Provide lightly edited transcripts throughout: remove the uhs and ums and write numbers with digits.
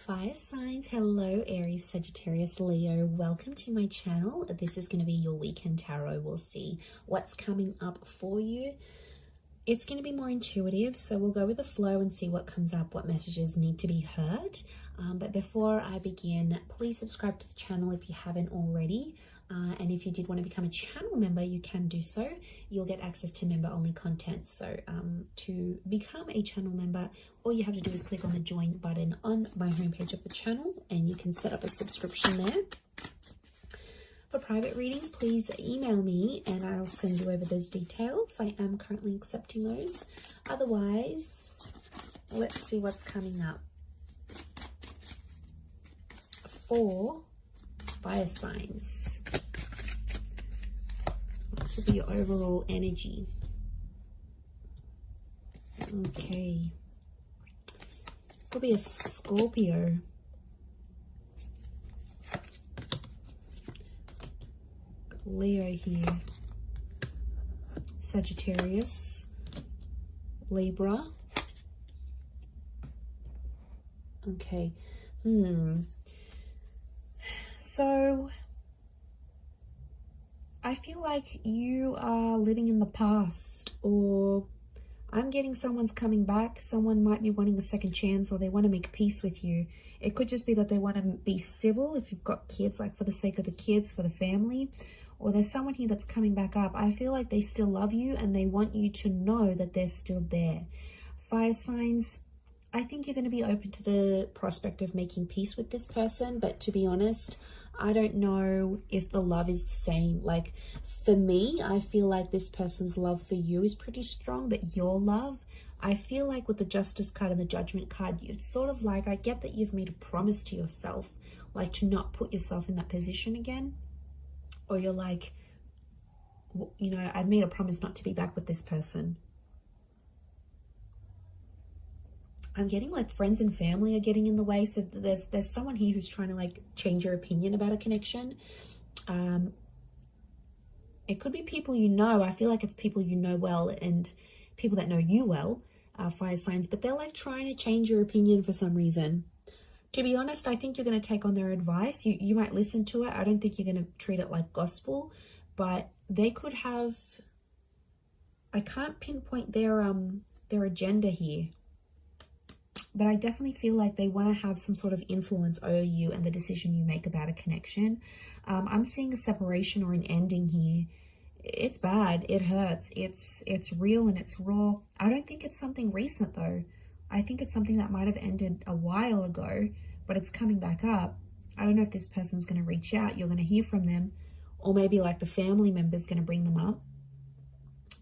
Fire signs, hello Aries, Sagittarius, Leo. Welcome to my channel. This is going to be your weekend tarot. We'll see what's coming up for you. It's going to be more intuitive, so we'll go with the flow and see what comes up, what messages need to be heard. But before I begin, please subscribe to the channel if you haven't already. And if you did want to become a channel member, you can do so. You'll get access to member-only content. So to become a channel member, all you have to do is click on the join button on my homepage of the channel, and you can set up a subscription there. For private readings, please email me and I'll send you over those details. I am currently accepting those. Otherwise, let's see what's coming up for fire signs. This will be your overall energy. Okay. Could be a Scorpio. Leo here. Sagittarius. Libra. Okay. So I feel like you are living in the past, or I'm getting someone's coming back. Someone might be wanting a second chance, or they want to make peace with you. It could just be that they want to be civil if you've got kids, like for the sake of the kids, for the family. Or there's someone here that's coming back up. I feel like they still love you and they want you to know that they're still there. Fire signs, I think you're going to be open to the prospect of making peace with this person. But to be honest, I don't know if the love is the same. Like for me, I feel like this person's love for you is pretty strong, but your love, I feel like with the Justice card and the Judgment card, it's sort of like, I get that you've made a promise to yourself, like to not put yourself in that position again. Or you're like, you know, I've made a promise not to be back with this person. I'm getting like friends and family are getting in the way. So there's someone here who's trying to like change your opinion about a connection. It could be people you know. I feel like it's people you know well and people that know you well, fire signs. But they're like trying to change your opinion for some reason. To be honest, I think you're going to take on their advice. You might listen to it. I don't think you're going to treat it like gospel. But they could have... I can't pinpoint their agenda here. But I definitely feel like they want to have some sort of influence over you and the decision you make about a connection. I'm seeing a separation or an ending here. It's bad. It hurts. It's real and it's raw. I don't think it's something recent though. I think it's something that might have ended a while ago, but it's coming back up. I don't know if this person's going to reach out. You're going to hear from them, or maybe like the family member's going to bring them up.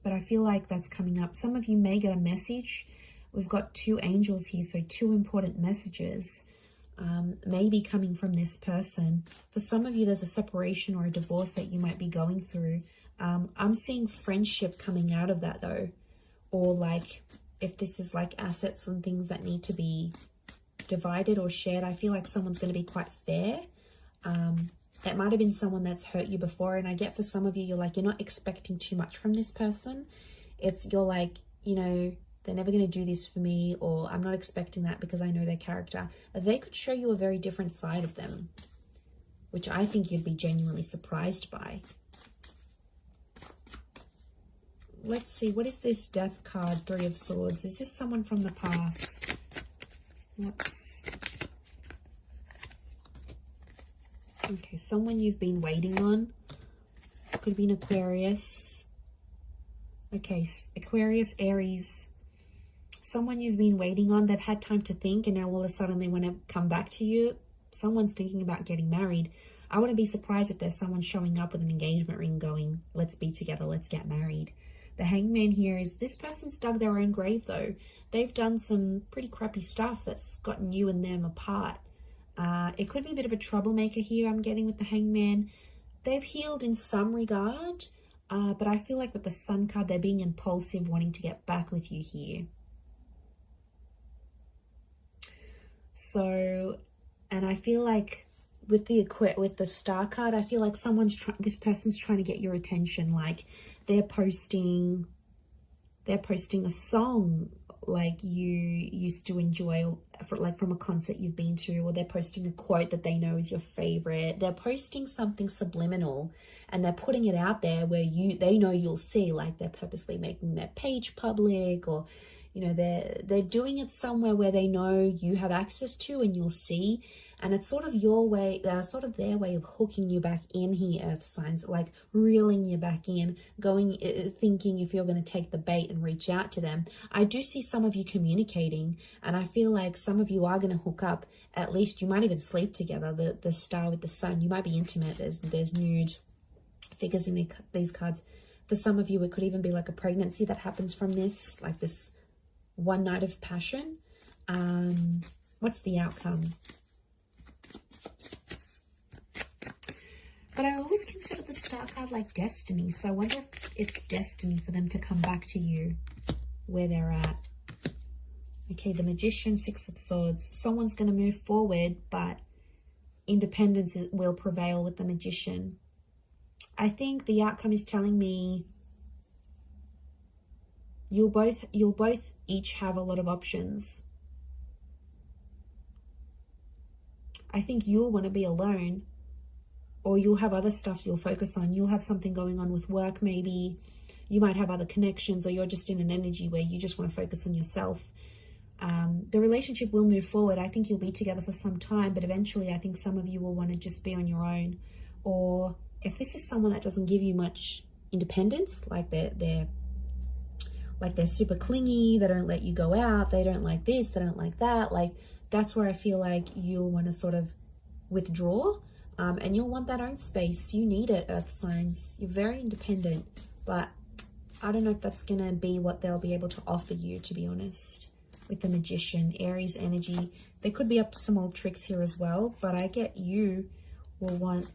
But I feel like that's coming up. Some of you may get a message. We've got two angels here, so two important messages maybe coming from this person. For some of you, there's a separation or a divorce that you might be going through. I'm seeing friendship coming out of that though, or like if this is like assets and things that need to be divided or shared, I feel like someone's going to be quite fair. It might have been someone that's hurt you before, and I get for some of you, you're like, you're not expecting too much from this person. You're like, you know, they're never going to do this for me, or I'm not expecting that because I know their character. They could show you a very different side of them, which I think you'd be genuinely surprised by. Let's see, what is this Death card, Three of Swords? Is this someone from the past? Okay, someone you've been waiting on. Could be an Aquarius. Okay, Aquarius, Aries. Someone you've been waiting on. They've had time to think, and now all of a sudden they want to come back to you. Someone's thinking about getting married. I wouldn't be surprised if there's someone showing up with an engagement ring going, let's be together, let's get married. The Hangman here is this person's dug their own grave though. They've done some pretty crappy stuff that's gotten you and them apart. It could be a bit of a troublemaker here I'm getting with the Hangman. They've healed in some regard, but I feel like with the Sun card, they're being impulsive, wanting to get back with you here. So, and I feel like with the Star card, I feel like this person's trying to get your attention. Like they're posting a song like you used to enjoy like from a concert you've been to, or they're posting a quote that they know is your favorite. They're posting something subliminal and they're putting it out there where they know you'll see, like they're purposely making their page public, or you know, they're doing it somewhere where they know you have access to and you'll see. And it's sort of your way, sort of their way of hooking you back in here, earth signs, like reeling you back in, thinking if you're going to take the bait and reach out to them. I do see some of you communicating, and I feel like some of you are going to hook up. At least you might even sleep together. The star with the sun, you might be intimate. There's nude figures in these cards. For some of you, it could even be like a pregnancy that happens from this, like this one night of passion. What's the outcome? But I always consider the star card like destiny. So I wonder if it's destiny for them to come back to you where they're at. Okay, the Magician, Six of Swords. Someone's going to move forward, but independence will prevail with the Magician. I think the outcome is telling me you'll both each have a lot of options. I think you'll want to be alone, or you'll have other stuff you'll focus on. You'll have something going on with work, maybe. You might have other connections, or you're just in an energy where you just want to focus on yourself. The relationship will move forward. I think you'll be together for some time, but eventually I think some of you will want to just be on your own. Or if this is someone that doesn't give you much independence, like they're super clingy, they don't let you go out, they don't like this, they don't like that, like that's where I feel like you'll want to sort of withdraw, and you'll want that own space. You need it, earth signs. You're very independent, but I don't know if that's gonna be what they'll be able to offer you, to be honest. With the Magician, Aries energy, they could be up to some old tricks here as well, but I get you will want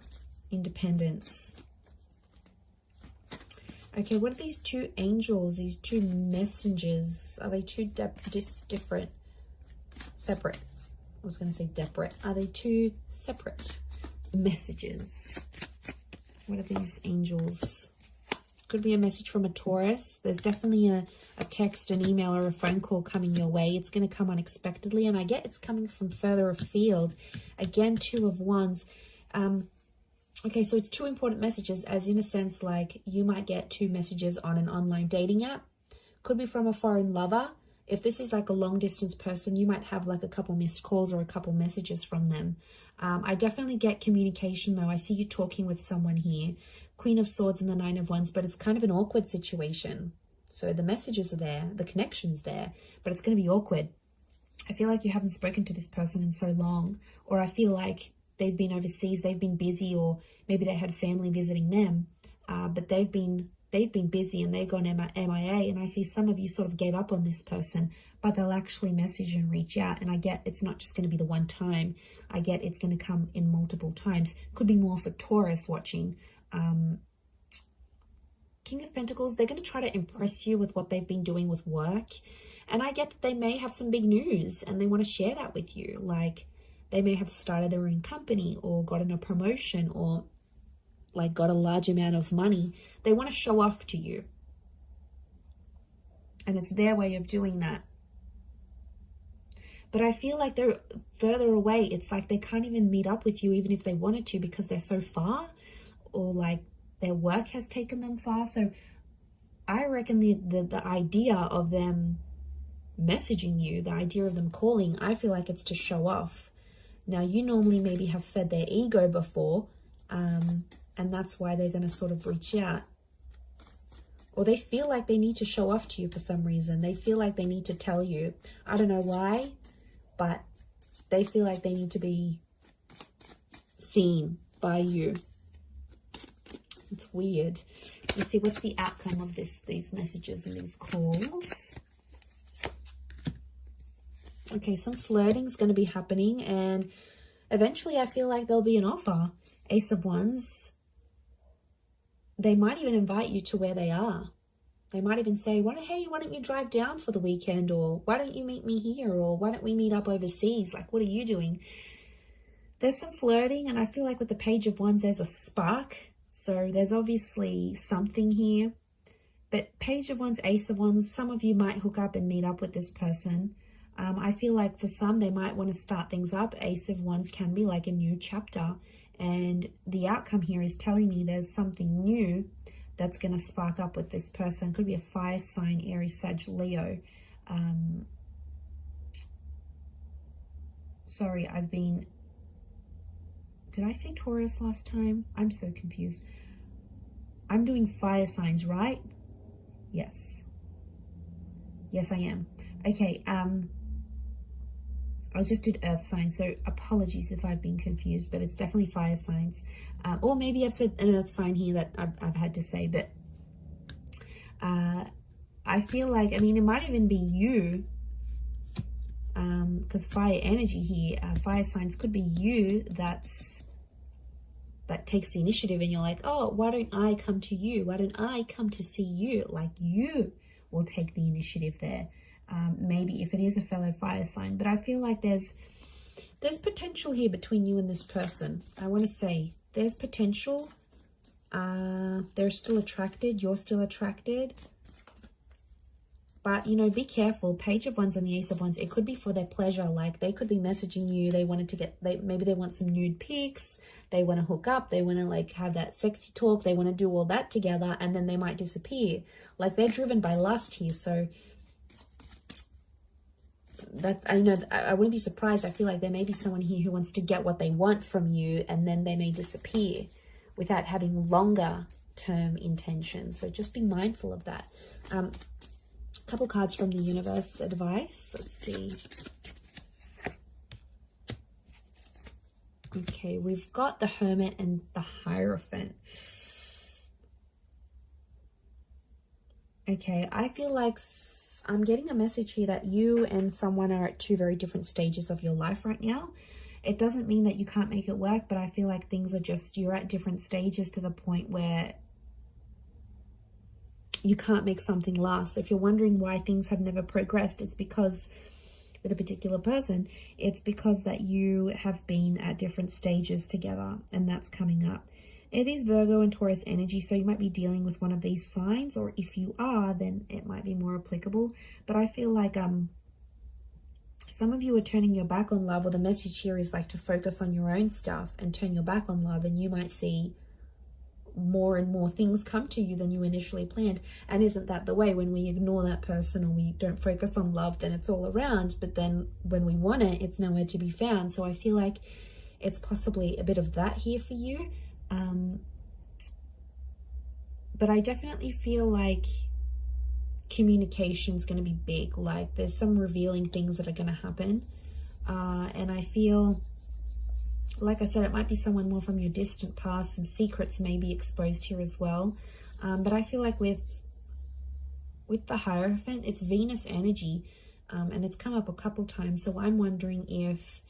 independence. Okay, what are these two angels, these two messengers? Are they two different? Separate. I was going to say separate. Are they two separate messages? What are these angels? Could be a message from a Taurus. There's definitely a text, an email, or a phone call coming your way. It's going to come unexpectedly, and I get it's coming from further afield. Again, Two of Wands. Okay, so it's two important messages, as in a sense, like you might get two messages on an online dating app. Could be from a foreign lover. If this is like a long distance person, you might have like a couple missed calls or a couple messages from them. I definitely get communication though. I see you talking with someone here. Queen of Swords and the Nine of Wands, but it's kind of an awkward situation. So the messages are there, the connection's there, but it's going to be awkward. I feel like you haven't spoken to this person in so long, or I feel like they've been overseas, they've been busy, or maybe they had family visiting them, but they've been busy and they've gone MIA, and I see some of you sort of gave up on this person, but they'll actually message and reach out, and I get it's not just going to be the one time. I get it's going to come in multiple times. Could be more for Taurus watching. King of Pentacles, they're going to try to impress you with what they've been doing with work, and I get that they may have some big news and they want to share that with you. Like they may have started their own company or gotten a promotion or like got a large amount of money. They want to show off to you, and it's their way of doing that. But I feel like they're further away. It's like they can't even meet up with you even if they wanted to, because they're so far, or like their work has taken them far. So I reckon the idea of them messaging you, the idea of them calling, I feel like it's to show off. Now, you normally maybe have fed their ego before, and that's why they're going to sort of reach out. Or they feel like they need to show off to you for some reason. They feel like they need to tell you. I don't know why, but they feel like they need to be seen by you. It's weird. Let's see, what's the outcome of these messages and these calls? Okay, some flirting is going to be happening, and eventually I feel like there'll be an offer. Ace of Wands. They might even invite you to where they are. They might even say, hey, why don't you drive down for the weekend? Or why don't you meet me here? Or why don't we meet up overseas? Like, what are you doing? There's some flirting, and I feel like with the Page of Wands, there's a spark. So there's obviously something here. But Page of Wands, Ace of Wands, some of you might hook up and meet up with this person. I feel like for some, they might want to start things up. Ace of Wands can be like a new chapter. And the outcome here is telling me there's something new that's going to spark up with this person. Could be a fire sign, Aries, Sag, Leo. Sorry, did I say Taurus last time? I'm so confused. I'm doing fire signs, right? Yes. Yes, I am. Okay, I just did earth signs, so apologies if I've been confused, but it's definitely fire signs. Or maybe I've said an earth sign here that I've had to say, but I feel like, I mean, it might even be you, because fire energy here, fire signs could be you that takes the initiative, and you're like, oh, why don't I come to you? Why don't I come to see you? Like, you will take the initiative there. Maybe if it is a fellow fire sign, but I feel like there's potential here between you and this person. I want to say there's potential. They're still attracted. You're still attracted. But, you know, be careful. Page of Wands and the Ace of Wands, it could be for their pleasure. Like, they could be messaging you. They wanted to get, maybe they want some nude pics. They want to hook up. They want to, like, have that sexy talk. They want to do all that together, and then they might disappear. Like, they're driven by lust here. So that, I know, I wouldn't be surprised. I feel like there may be someone here who wants to get what they want from you, and then they may disappear without having longer term intentions. So just be mindful of that. Couple cards from the universe advice. Let's see. Okay, we've got the Hermit and the Hierophant. Okay, I feel like I'm getting a message here that you and someone are at two very different stages of your life right now. It doesn't mean that you can't make it work, but I feel like things are just, you're at different stages to the point where you can't make something last. So if you're wondering why things have never progressed, it's because with a particular person, it's because that you have been at different stages together, and that's coming up. It is Virgo and Taurus energy, so you might be dealing with one of these signs, or if you are, then it might be more applicable. But I feel like some of you are turning your back on love, or the message here is like to focus on your own stuff and turn your back on love, and you might see more and more things come to you than you initially planned. And isn't that the way? When we ignore that person or we don't focus on love, then it's all around, but then when we want it, it's nowhere to be found. So I feel like it's possibly a bit of that here for you. But I definitely feel like communication is going to be big. Like, there's some revealing things that are going to happen. And I feel, like I said, it might be someone more from your distant past. Some secrets may be exposed here as well. But I feel like with the Hierophant, it's Venus energy, and it's come up a couple times. So I'm wondering if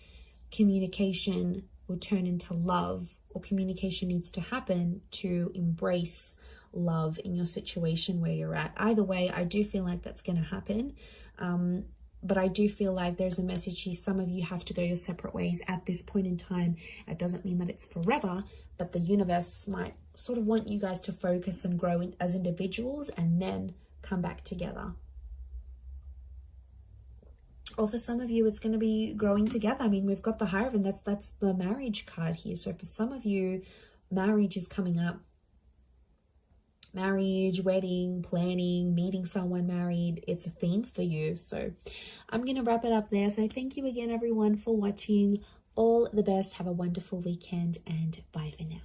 communication will turn into love, or communication needs to happen to embrace love in your situation where you're at. Either way, I do feel like that's going to happen. But I do feel like there's a message here. Some of you have to go your separate ways at this point in time. It doesn't mean that it's forever, but the universe might sort of want you guys to focus and grow as individuals and then come back together. Or for some of you, it's going to be growing together. I mean, we've got the Hierophant. That's the marriage card here. So for some of you, marriage is coming up. Marriage, wedding, planning, meeting someone married, it's a theme for you. So I'm going to wrap it up there. So thank you again, everyone, for watching. All the best. Have a wonderful weekend, and bye for now.